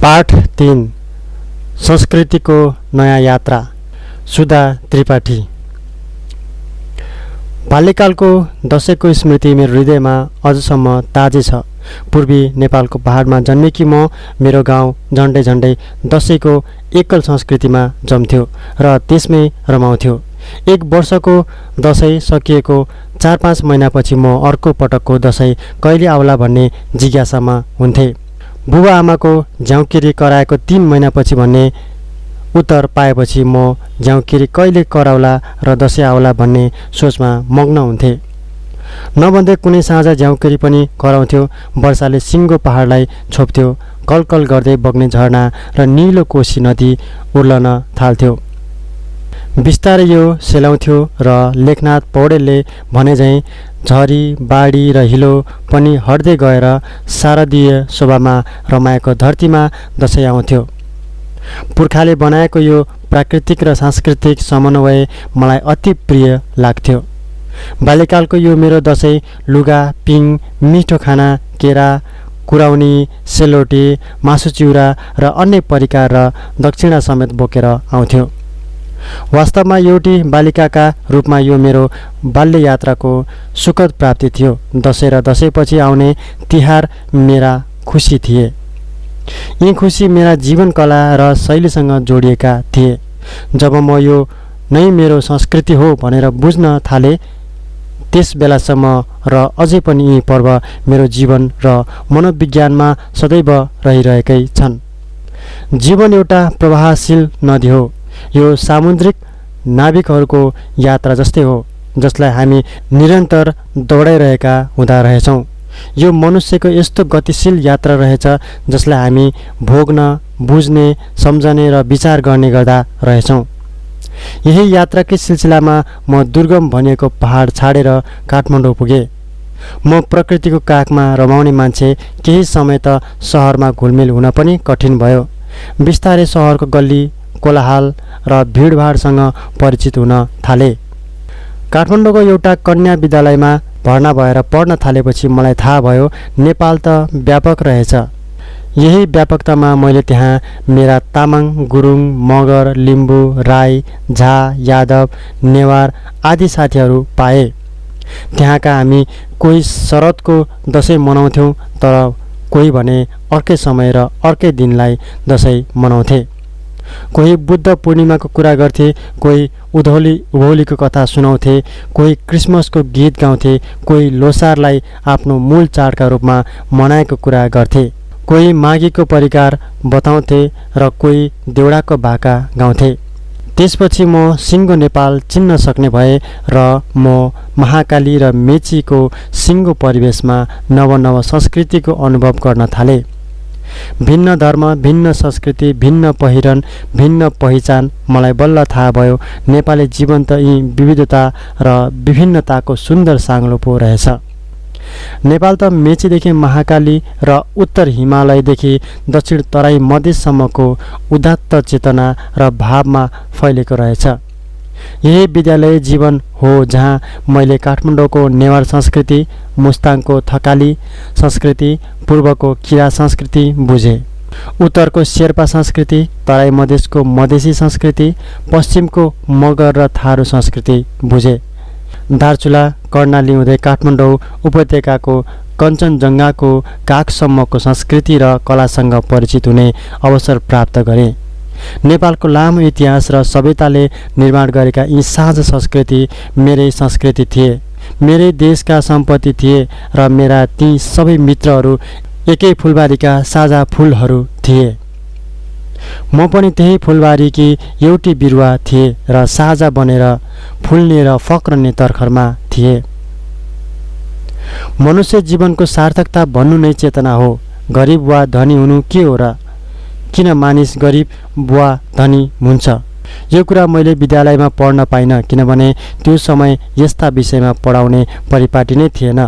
पाठ 3 संस्कृतिको नयाँ यात्रा। सुधा त्रिपाठी। बाल्यकालको दशैंको स्मृति मेरो हृदयमा अझसम्म ताजे छ। पूर्वी नेपालको पहाडमा जन्मेकी म मेरो गाउँ झन्डै झन्डै दशैंको एकल संस्कृतिमा जम्थ्यो र त्यसमै रमाउँथ्यो। एक वर्षको दशैं सकिएको 4-5 महिनापछि म अर्को पटकको दशैं कहिले आउला भन्ने जिज्ञासामा हुन्थे। बुबा आमाको झ्याउकिरी कराएको 3 महिनापछि भन्ने उत्तर पाएपछि म झ्याउकिरी कहिले कराउला र दशैं आउला भन्ने सोचमा मग्न हुन्थे। नभन्दै कुनै साँझ झ्याउकिरी पनि कराउँथ्यो। वर्षाले सिङ्गो पहाडलाई छोप्थ्यो। कलकल गर्दै बग्ने झरना र निलो कोशी नदी उर्लन थाल्थ्यो। बिस्तारै यो सेलाउँथ्यो र लेखनाथ पौडेलले भनेझैँ झरी बाढी र हिलो पनि हट्दै गएर शारदीय शोभामा रमाएको धरतीमा दशैं आउँथ्यो। पुर्खाले बनाएको यो प्राकृतिक र सांस्कृतिक समन्वय मलाई अति प्रिय लाग्थ्यो। बाल्यकालको यो मेरो दशैं लुगा, पिङ, मिठो खाना, केरा, कुराउनी, सेलरोटी, मासु चिउरा र अन्य परिकार र दक्षिणा समेत बोकेर आउँथ्यो। वास्तवमा एउटी बालिकाका रूपमा यो मेरो बाल्य यात्राको सुखद प्राप्ति थियो। दशैं र दशैंपछि आउने तिहार मेरा खुसी थिए। यी खुसी मेरा जीवन कला र शैलीसँग जोडिएका थिए। जब म यो नै मेरो संस्कृति हो भनेर बुझ्न थाले त्यस बेलासम्म र अझै पनि यी पर्व मेरो जीवन र मनोविज्ञानमा सदैव रहिरहेकै छन्। जीवन एउटा प्रवाहशील नदी हो। यो सामुद्रिक नाविकहरूको यात्रा जस्तै हो जसलाई हामी निरन्तर दौडाइरहेका हुँदा रहेछौँ। यो मनुष्यको यस्तो गतिशील यात्रा रहेछ जसलाई हामी भोग्न, बुझ्ने, सम्झने र विचार गर्ने गर्दा रहेछौँ। यही यात्राकै सिलसिलामा म दुर्गम भनिएको पहाड छाडेर काठमाडौँ पुगेँ। म प्रकृतिको काखमा रमाउने मान्छे केही समय त सहरमा घुलमिल हुन पनि कठिन भयो। बिस्तारै सहरको गल्ली कोलाहल र भिडभाडसँग परिचित हुन थाले। काठमाडौँको एउटा कन्या विद्यालयमा भर्ना भएर पढ्न थालेपछि मलाई थाहा भयो नेपाल त व्यापक रहेछ। यही व्यापकतामा मैले त्यहाँ मेरा तामाङ, गुरुङ, मगर, लिम्बू, राई, झा, यादव, नेवार आदि साथीहरू पाए। त्यहाँका हामी कोही शरदको दशैं मनाउँथ्यौँ तर कोही भने अर्कै समय र अर्कै दिनलाई दशैं मनाउँथे। कोही बुद्ध पूर्णिमाको कुरा गर्थे, कोही उभौलीको कथा सुनाउँथे, कोही क्रिसमसको गीत गाउँथे, कोही लोसारलाई आफ्नो मूल चाडका रूपमा मनाएको कुरा गर्थे, कोही माघीको परिकार बताउँथे र कोही देउडाको भाका गाउँथे। त्यसपछि म सिङ्गो नेपाल चिन्न सक्ने भए र म महाकाली र मेचीको सिङ्गो परिवेशमा नव संस्कृतिको अनुभव गर्न थाले। भिन्न धर्म, भिन्न संस्कृति, भिन्न पहिरन, भिन्न पहिचान। मलाई बल्ल थाहा भयो नेपाली जीवन त यी विविधता र विभिन्नताको सुन्दर साङ्लो पो रहेछ। नेपाल त मेचीदेखि महाकाली र उत्तर हिमालयदेखि दक्षिण तराई मधेससम्मको उदात्त चेतना र भावमा फैलेको रहेछ। यही विद्यालय जीवन हो जहाँ मैले काठमाडौँको नेवार संस्कृति, मुस्ताङको थकाली संस्कृति, पूर्वको किरा संस्कृति बुझे। उत्तरको शेर्पा संस्कृति, तराई मधेसको मधेसी संस्कृति, पश्चिमको मगर र थारू संस्कृति बुझे। दार्चुला कर्णाली हुँदै काठमाडौँ उपत्यकाको कञ्चनजङ्घाको काखसम्मको संस्कृति र कलासँग परिचित हुने अवसर प्राप्त गरे। नेपालको लामो इतिहास र सभ्यताले निर्माण गरेका यी साझा संस्कृति मेरै संस्कृति थिए, मेरै देशका सम्पत्ति थिए र मेरा ती सबै मित्रहरू एकै फुलबारीका साझा फुलहरू थिए। म पनि त्यही फुलबारीकी एउटी बिरुवा थिए र साझा बनेर फुल्ने र फक्रने तर्खरमा थिए। मनुष्य जीवनको सार्थकता भन्नु नै चेतना हो। गरिब वा धनी हुनु के हो र? किन मानिस गरिब वा धनी हुन्छ? यो कुरा मैले विद्यालयमा पढ्न पाइनँ किनभने त्यो समय यस्ता विषयमा पढाउने परिपाटी नै थिएन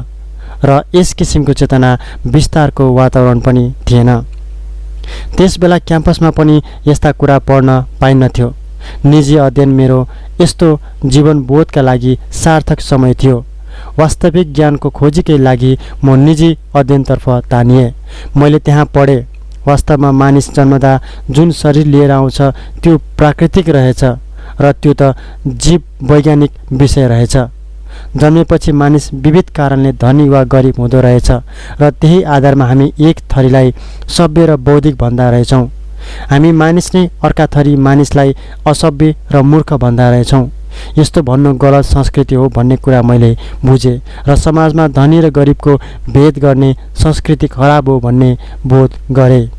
र यस किसिमको चेतना विस्तारको वातावरण पनि थिएन। त्यसबेला क्याम्पसमा पनि यस्ता कुरा पढ्न पाइन्नथ्यो। निजी अध्ययन मेरो यस्तो जीवनबोधका लागि सार्थक समय थियो। वास्तविक ज्ञानको खोजीकै लागि म निजी अध्ययनतर्फ तानिए। मैले त्यहाँ पढेँ। वास्तवमा मानिस जन्मदा जुन शरीर लिएर आउँछ त्यो प्राकृतिक रहेछ र त्यो त जीव वैज्ञानिक विषय रहेछ। जन्मेपछि मानिस विविध कारणले धनी वा गरिब हुँदो रहेछ र त्यही आधारमा हामी एक थरीलाई सभ्य र बौद्धिक भन्दा रहेछौँ। हामी मानिस नै अर्का थरी मानिसलाई असभ्य र मूर्ख भन्दा रहेछौँ। यस्तो भन्नु गलत संस्कृति हो भन्ने कुरा मैले बुझेँ र समाजमा धनी र गरिबको भेद गर्ने संस्कृति खराब हो भन्ने बोध गरेँ।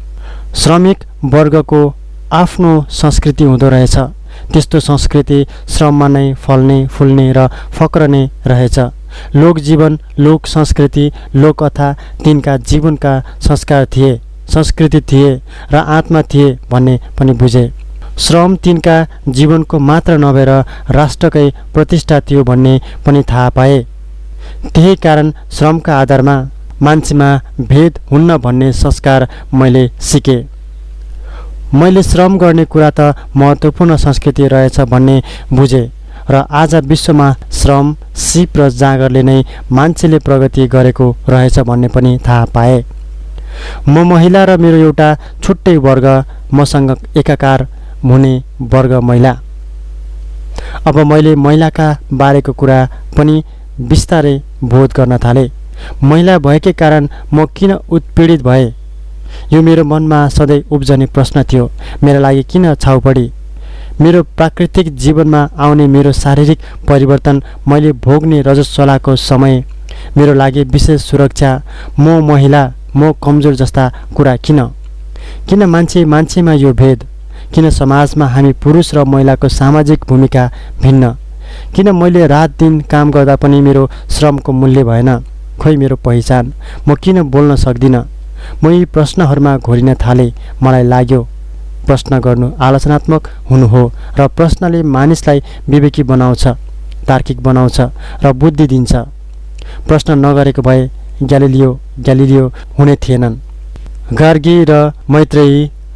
श्रमिक वर्गको आफ्नो संस्कृति हुँदो रहेछ। त्यस्तो संस्कृति श्रममा नै फल्ने फुल्ने र फक्रने रहेछ। लोक जीवन, लोक संस्कृति, लोककथा तिनका जीवनका संस्कार थिए, संस्कृति थिए र आत्मा थिए भन्ने पनि बुझे। श्रम तिनका जीवनको मात्र नभएर राष्ट्रकै प्रतिष्ठा थियो भन्ने पनि थाहा पाए। त्यही कारण श्रमका आधारमा मान्छेमा भेद हुन्न भन्ने संस्कार मैले सिकेँ। मैले श्रम गर्ने कुरा त महत्त्वपूर्ण संस्कृति रहेछ भन्ने बुझेँ र आज विश्वमा श्रम, सिप र जागरले नै मान्छेले प्रगति गरेको रहेछ भन्ने पनि थाहा पाएँ। म महिला र मेरो एउटा छुट्टै वर्ग, मसँग एकाकार हुने वर्ग महिला। अब मैले महिलाका बारेको कुरा पनि बिस्तारै बोध गर्न थालेँ। महिला भएकै कारण म किन उत्पीडित भएँ? यो मेरो मनमा सधैँ उब्जने प्रश्न थियो। मेरा लागि किन छाउ पडी? मेरो प्राकृतिक जीवनमा आउने मेरो शारीरिक परिवर्तन, मैले भोग्ने रजस्वलाको समय मेरो लागि विशेष सुरक्षा, म महिला, म कमजोर जस्ता कुरा किन मान्छेमा यो भेद? किन समाजमा हामी पुरुष र महिलाको सामाजिक भूमिका भिन्न? किन मैले रात दिन काम गर्दा पनि मेरो श्रमको मूल्य भएन? खोइ मेरो पहिचान? म किन बोल्न सक्दिनँ? म यी प्रश्नहरूमा घोरिन थालेँ। मलाई लाग्यो प्रश्न गर्नु आलोचनात्मक हुनु हो र प्रश्नले मानिसलाई विवेकी बनाउँछ, तार्किक बनाउँछ र बुद्धि दिन्छ। प्रश्न नगरेको भए ग्यालिलियो हुने थिएनन्।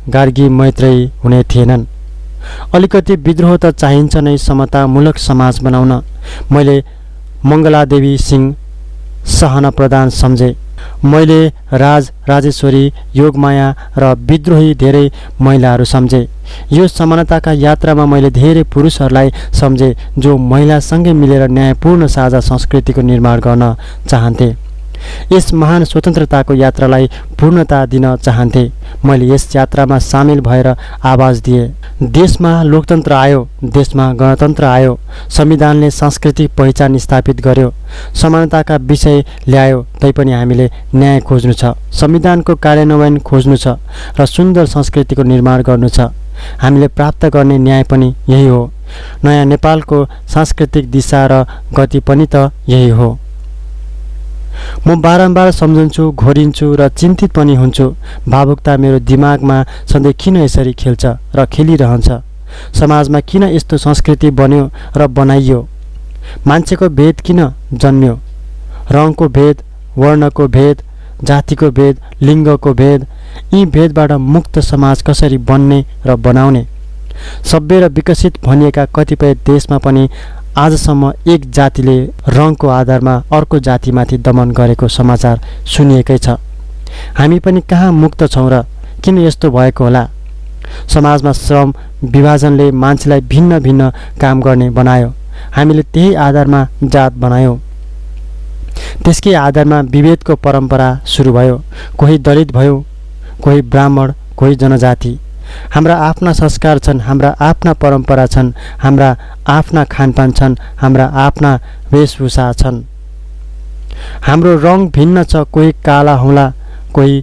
गार्गी मैत्रेयी हुने थिएनन्। अलिकति विद्रोह त चाहिन्छ नै समतामूलक समाज बनाउन। मैले मङ्गलादेवी सिंह सहना प्रधान सम्झे। मैले राजेश्वरी, योगमाया र विद्रोही धेरै महिलाहरू सम्झे। यो समानताका यात्रामा मैले धेरै पुरुषहरूलाई सम्झे जो महिलासँगै मिलेर न्यायपूर्ण साझा संस्कृतिको निर्माण गर्न चाहन्थे। यस महान स्वतन्त्रताको यात्रालाई पूर्णता दिन चाहन्थे। मैले यस यात्रामा सामेल भएर आवाज दिएँ। देशमा लोकतन्त्र आयो, देशमा गणतन्त्र आयो, संविधानले सांस्कृतिक पहिचान स्थापित गर्यो, समानताका विषय ल्यायो। तैपनि हामीले न्याय खोज्नु छ, संविधानको कार्यान्वयन खोज्नु छ र सुन्दर संस्कृतिको निर्माण गर्नु छ। हामीले प्राप्त गर्ने न्याय पनि यही हो। नयाँ नेपालको सांस्कृतिक दिशा र गति पनि त यही हो। म बारम्बार सम्झन्छु, घोरिन्छु र चिन्तित पनि हुन्छु। भावुकता मेरो दिमागमा सधैँ किन यसरी खेल्छ र खेलिरहन्छ? समाजमा किन यस्तो संस्कृति बन्यो र बनाइयो? मान्छेको भेद किन जन्म्यो? रङको भेद, वर्णको भेद, जातिको भेद, लिङ्गको भेद। यी भेदबाट मुक्त समाज कसरी बन्ने र बनाउने? सभ्य र विकसित भनिएका कतिपय देशमा पनि आजसम्म एक जातिले रङको आधारमा अर्को जातिमाथि दमन गरेको समाचार सुनिएकै छ। हामी पनि कहाँ मुक्त छौँ र? किन यस्तो भएको होला? समाजमा श्रम विभाजनले मान्छेलाई भिन्न भिन्न काम गर्ने बनायो। हामीले त्यही आधारमा जात बनायौँ। त्यसकै आधारमा विभेदको परम्परा सुरु भयो। कोही दलित भयो, कोही ब्राह्मण, कोही जनजाति। हाम्रा आफ्ना संस्कार छन्, हाम्रा आफ्ना परम्परा छन्, हाम्रा आफ्ना खानपान छन्, हाम्रा आफ्ना वेशभूषा छन्। हाम्रो रङ भिन्न छ। कोही काला होला, कोही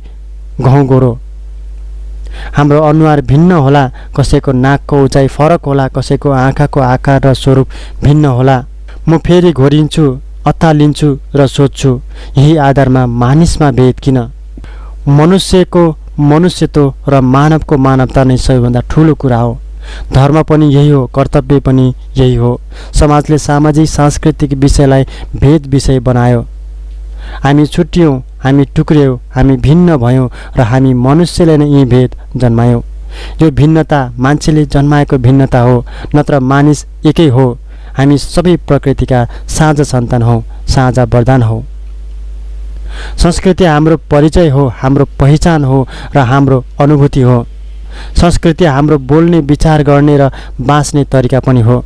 घौँ गोरो। हाम्रो अनुहार भिन्न होला, कसैको नाकको उचाइ फरक होला, कसैको आँखाको आकार र स्वरूप भिन्न होला। म फेरि घोरिन्छु, अत्तालिन्छु र सोध्छु, यही आधारमा मानिसमा भेद किन? मनुष्यत्व र मानवको मानवता नै सबैभन्दा ठुलो कुरा हो। धर्म पनि यही हो, कर्तव्य पनि यही हो। समाजले सामाजिक सांस्कृतिक विषयलाई भेद विषय बनायो। हामी छुट्टियौँ, हामी टुक्रियौँ, हामी भिन्न भयौँ र हामी मनुष्यले नै यी भेद जन्मायौँ। यो भिन्नता मान्छेले जन्माएको भिन्नता हो, नत्र मानिस एकै हो। हामी सबै प्रकृतिका साझा सन्तान हौँ, साझा वरदान हौ। संस्कृति हाम्रो परिचय हो, हाम्रो पहिचान हो र हाम्रो अनुभूति हो। संस्कृति हाम्रो बोल्ने, विचार गर्ने र बाँच्ने तरिका पनि हो।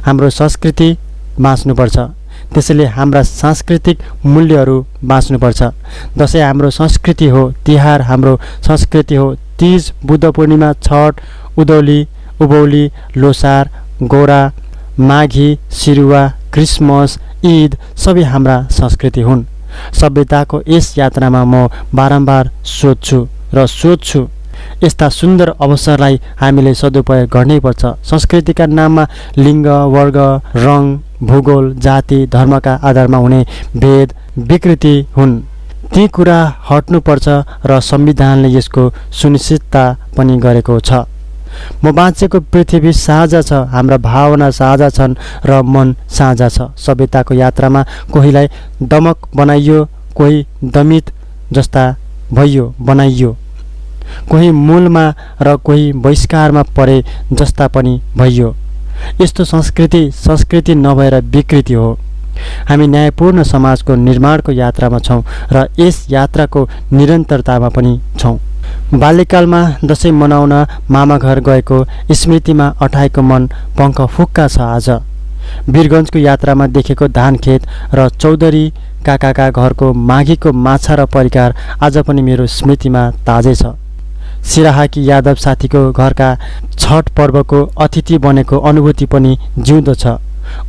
हाम्रो संस्कृति बाँच्नुपर्छ, त्यसैले हाम्रा सांस्कृतिक मूल्यहरू बाँच्नुपर्छ। दसैँ हाम्रो संस्कृति हो, तिहार हाम्रो संस्कृति हो। तीज, बुद्ध पूर्णिमा, छठ, उभौली, लोसार, गोरा, माघी, सिरुवा, क्रिसमस, ईद सबै हाम्रा संस्कृति हुन्। सभ्यताको यस यात्रामा म बारम्बार सोध्छु यस्ता सुन्दर अवसरलाई हामीले सदुपयोग गर्नैपर्छ। संस्कृतिका नाममा लिङ्ग, वर्ग, रङ, भूगोल, जाति, धर्मका आधारमा हुने भेद विकृति हुन्। ती कुरा हट्नुपर्छ र संविधानले यसको सुनिश्चितता पनि गरेको छ। म बाँचेको पृथ्वी साझा छ, हाम्रा भावना साझा छन् र मन साझा छ। सभ्यताको यात्रामा कोहीलाई दमक बनाइयो, कोही दमित जस्ता बनाइयो, कोही मूलमा र कोही बहिष्कारमा परे जस्ता पनि भइयो। यस्तो संस्कृति नभएर विकृति हो। हामी न्यायपूर्ण समाजको निर्माणको यात्रामा छौँ र यस यात्राको निरन्तरतामा पनि छौँ। बाल्यकालमा दसैँ मनाउन मामा घर गएको स्मृतिमा अठाएको मन पङ्ख फुक्का छ। आज वीरगञ्जको यात्रामा देखेको धान खेत र चौधरी काकाका घरको माघीको माछा र परिकार आज पनि मेरो स्मृतिमा ताजै छ। सिराहाकी यादव साथीको घरका छठ पर्वको अतिथि बनेको अनुभूति पनि जिउँदो छ।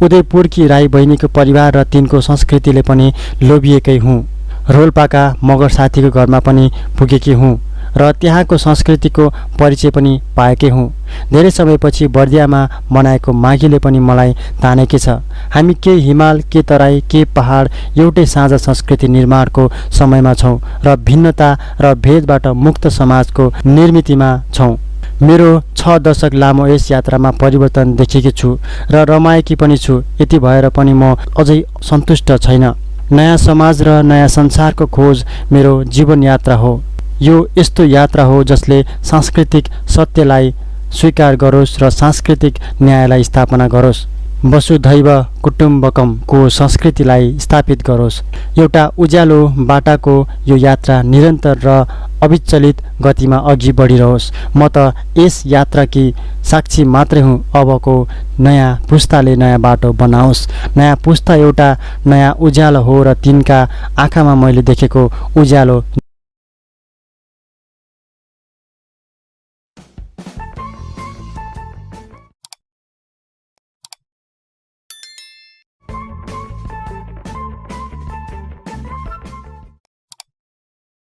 उदयपुरकी राई बहिनीको परिवार र तिनको संस्कृतिले पनि लोभिएकै हुँ। रोल्पाका मगर साथीको घरमा पनि पुगेकी हुँ र त्यहाँको संस्कृतिको परिचय पनि पाएकै हुँ। धेरै समयपछि बर्दियामा मनाएको माघीले पनि मलाई तानेकै छ। हामी के हिमाल, के तराई, के पहाड एउटै साझा संस्कृति निर्माणको समयमा छौँ र भिन्नता र भेदबाट मुक्त समाजको निर्मितिमा छौँ। मेरो 6 दशक लामो यस यात्रामा परिवर्तन देखेकी छु र रमाएकी पनि छु। यति भएर पनि म अझै सन्तुष्ट छैन। नयाँ समाज र नयाँ संसारको खोज मेरो जीवन यात्रा हो। यो यस्तो यात्रा हो जसले सांस्कृतिक सत्यलाई स्वीकार गरोस् र सांस्कृतिक न्यायलाई स्थापना गरोस्। वसुधैव कुटुम्बकमको संस्कृतिलाई स्थापित गरोस्। एउटा उज्यालो बाटाको यो यात्रा निरन्तर र अविचलित गतिमा अघि बढिरहोस्। म त यस यात्राकी साक्षी मात्रै हुँ। अबको नयाँ पुस्ताले नयाँ बाटो बनाओस्। नयाँ पुस्ता एउटा नयाँ उज्यालो हो र तिनका आँखामा मैले देखेको उज्यालो